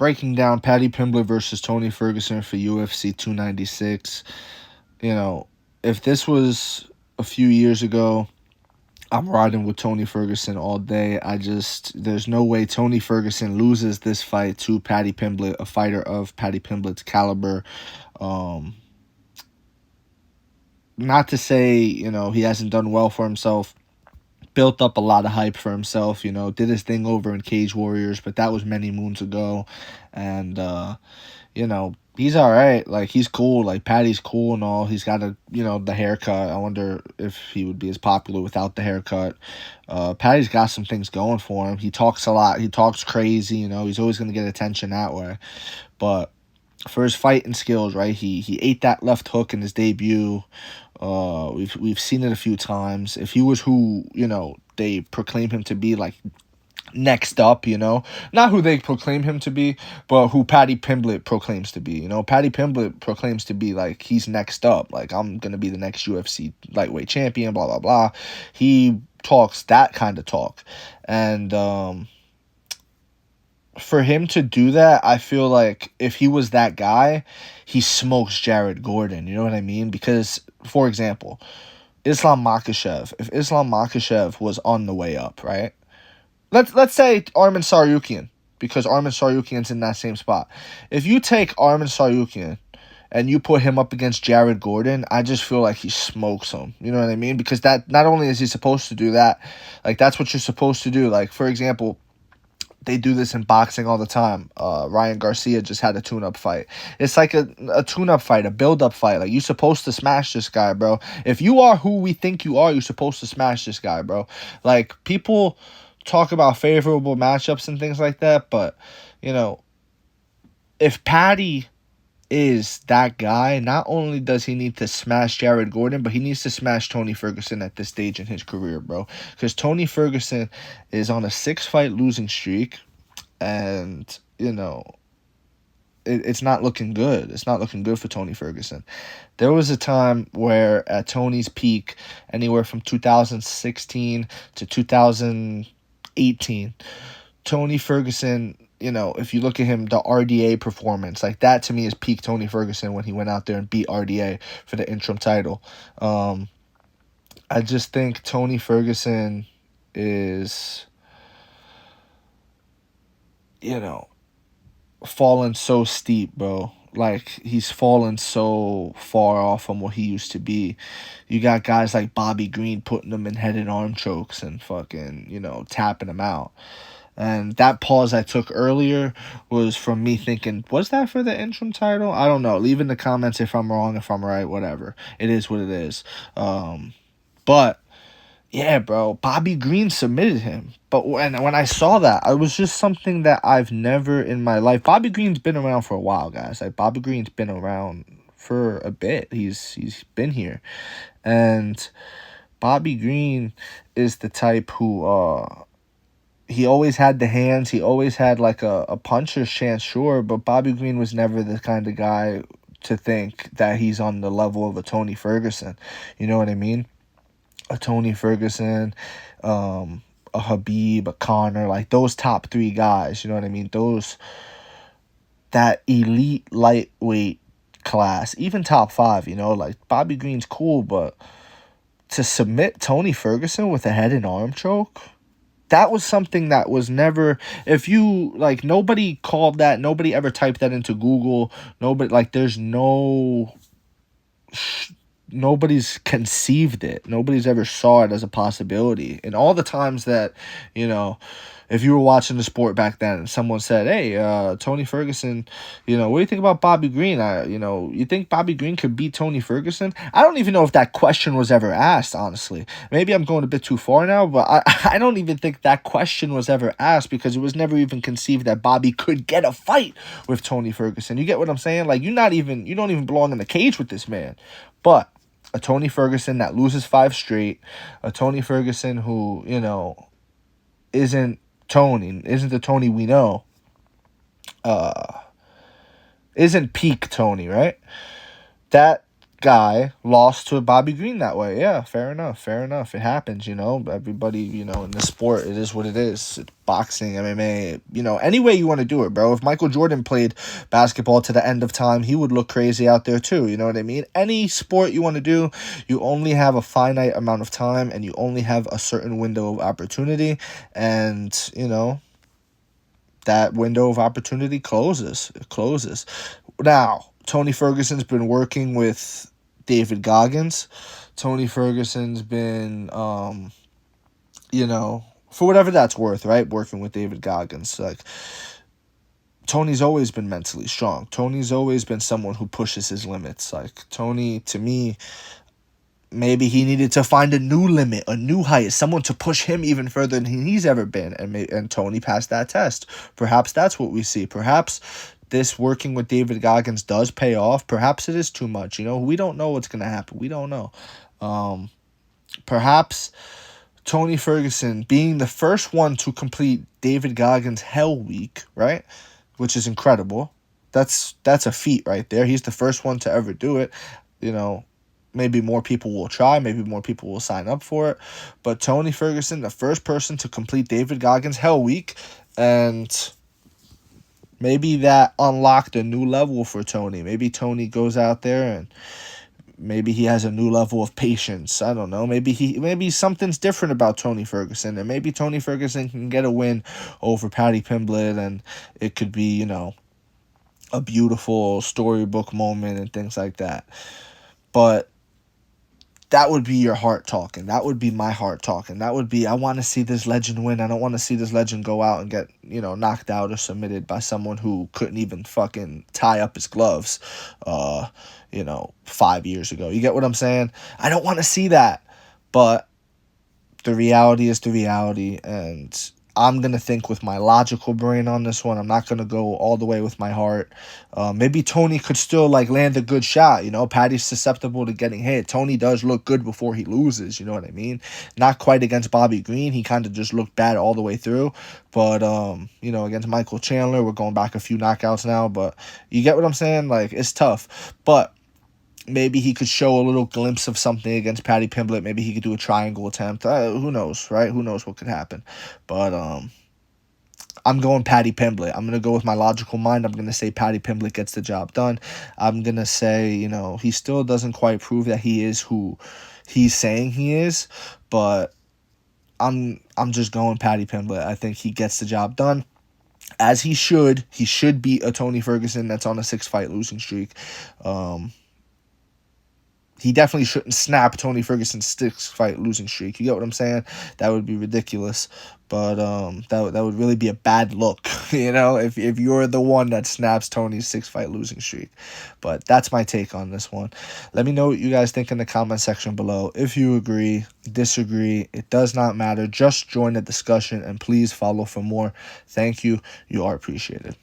breaking down Paddy Pimblett versus Tony Ferguson for UFC 296. You know, if this was a few years ago, I'm riding with Tony Ferguson all day. There's no way Tony Ferguson loses this fight to Paddy Pimblett, a fighter of Paddy Pimblett's caliber. Um, Not to say, he hasn't done well for himself. Built up a lot of hype for himself, did his thing over in Cage Warriors, but that was many moons ago. And, he's all right. Like, he's cool. Like, Paddy's cool and all. He's got the haircut. I wonder if he would be as popular without the haircut. Paddy's got some things going for him. He talks a lot. He talks crazy, he's always going to get attention that way. But for his fighting skills, right, he ate that left hook in his debut. We've seen it a few times. If he was who, they proclaim him to be, like, next up, not who they proclaim him to be, but who Paddy Pimblett proclaims to be. Paddy Pimblett proclaims to be like he's next up, like I'm gonna be the next UFC lightweight champion, blah blah blah. He talks that kind of talk, and for him to do that, I feel like if he was that guy, he smokes Jared Gordon. You know what I mean? Because, for example, Islam Makhachev. If Islam Makhachev was on the way up, right? Let's say Arman Tsarukyan, because Arman Tsarukyan's in that same spot. If you take Arman Tsarukyan and you put him up against Jared Gordon, I just feel like he smokes him. You know what I mean? Because that not only is he supposed to do that, like that's what you're supposed to do. Like, for example, they do this in boxing all the time. Ryan Garcia just had a tune-up fight. It's like a tune-up fight, a build-up fight. Like, you're supposed to smash this guy, bro. If you are who we think you are, you're supposed to smash this guy, bro. Like, people talk about favorable matchups and things like that, but, if Paddy is that guy, not only does he need to smash Jared Gordon, but he needs to smash Tony Ferguson at this stage in his career, bro. Because Tony Ferguson is on a 6-fight losing streak, and, it's not looking good. It's not looking good for Tony Ferguson. There was a time where at Tony's peak, anywhere from 2016 to 2018, Tony Ferguson, if you look at him, the RDA performance, like that to me is peak Tony Ferguson when he went out there and beat RDA for the interim title. I just think Tony Ferguson is, fallen so steep, bro. Like, he's fallen so far off from what he used to be. You got guys like Bobby Green putting him in head and arm chokes and fucking, tapping him out. And that pause I took earlier was from me thinking, was that for the interim title? I don't know. Leave in the comments if I'm wrong, if I'm right, whatever. It is what it is. But, yeah, bro, Bobby Green submitted him. But when I saw that, it was just something that I've never in my life. Bobby Green's been around for a while, guys. Like, Bobby Green's been around for a bit. He's been here. And Bobby Green is the type who, he always had the hands. He always had like a puncher's chance, sure. But Bobby Green was never the kind of guy to think that he's on the level of a Tony Ferguson. You know what I mean? A Tony Ferguson, a Habib, a Conor, like those top 3 guys. You know what I mean? That elite lightweight class, even top 5. Like Bobby Green's cool, but to submit Tony Ferguson with a head and arm choke, that was something that was never, if you, like, nobody called that, nobody ever typed that into Google, nobody, like, there's nobody's conceived it, nobody's ever saw it as a possibility. And all the times that, if you were watching the sport back then and someone said, hey, Tony Ferguson, what do you think about Bobby Green? You think Bobby Green could beat Tony Ferguson? I don't even know if that question was ever asked, honestly. Maybe I'm going a bit too far now, but I don't even think that question was ever asked, because it was never even conceived that Bobby could get a fight with Tony Ferguson. You get what I'm saying? Like, you don't even belong in the cage with this man. But a Tony Ferguson that loses 5 straight, a Tony Ferguson who, isn't the Tony we know, isn't peak Tony, right? That guy lost to Bobby Green that way. Yeah, fair enough. Fair enough. It happens, you know. Everybody, you know, in this sport, it is what it is. It's boxing, MMA, you know, any way you want to do it, bro. If Michael Jordan played basketball to the end of time, he would look crazy out there too. You know what I mean? Any sport you want to do, you only have a finite amount of time and you only have a certain window of opportunity. And, you know, that window of opportunity closes. It closes. Now, Tony Ferguson's been working with David Goggins. Tony Ferguson's been, you know, for whatever that's worth, right? Working with David Goggins. Like, Tony's always been mentally strong. Tony's always been someone who pushes his limits. Like, Tony, to me, maybe he needed to find a new limit, a new height, someone to push him even further than he's ever been. And Tony passed that test. Perhaps that's what we see. Perhaps this working with David Goggins does pay off. Perhaps it is too much. You know, we don't know what's going to happen. We don't know. Perhaps Tony Ferguson being the first one to complete David Goggins' Hell Week, right? Which is incredible. That's a feat right there. He's the first one to ever do it. You know, maybe more people will try. Maybe more people will sign up for it. But Tony Ferguson, the first person to complete David Goggins' Hell Week. And maybe that unlocked a new level for Tony. Maybe Tony goes out there and maybe he has a new level of patience. I don't know. Maybe something's different about Tony Ferguson. And maybe Tony Ferguson can get a win over Paddy Pimblett. And it could be, you know, a beautiful storybook moment and things like that. But that would be your heart talking. That would be my heart talking. That would be, I want to see this legend win. I don't want to see this legend go out and get, you know, knocked out or submitted by someone who couldn't even fucking tie up his gloves, you know, 5 years ago. You get what I'm saying? I don't want to see that. But the reality is the reality, and I'm going to think with my logical brain on this one. I'm not going to go all the way with my heart. Maybe Tony could still, like, land a good shot. You know, Paddy's susceptible to getting hit. Tony does look good before he loses. You know what I mean? Not quite against Bobby Green. He kind of just looked bad all the way through. But, you know, against Michael Chandler, we're going back a few knockouts now. But you get what I'm saying? Like, it's tough. But maybe he could show a little glimpse of something against Paddy Pimblett. Maybe he could do a triangle attempt. Who knows, right? Who knows what could happen? But I'm going Paddy Pimblett. I'm going to go with my logical mind. I'm going to say Paddy Pimblett gets the job done. I'm going to say, you know, he still doesn't quite prove that he is who he's saying he is. But I'm just going Paddy Pimblett. I think he gets the job done. As he should. He should beat a Tony Ferguson that's on a 6-fight losing streak. He definitely shouldn't snap Tony Ferguson's 6-fight losing streak. You get what I'm saying? That would be ridiculous. But that would really be a bad look, you know, if you're the one that snaps Tony's 6-fight losing streak. But that's my take on this one. Let me know what you guys think in the comment section below. If you agree, disagree, it does not matter. Just join the discussion and please follow for more. Thank you. You are appreciated.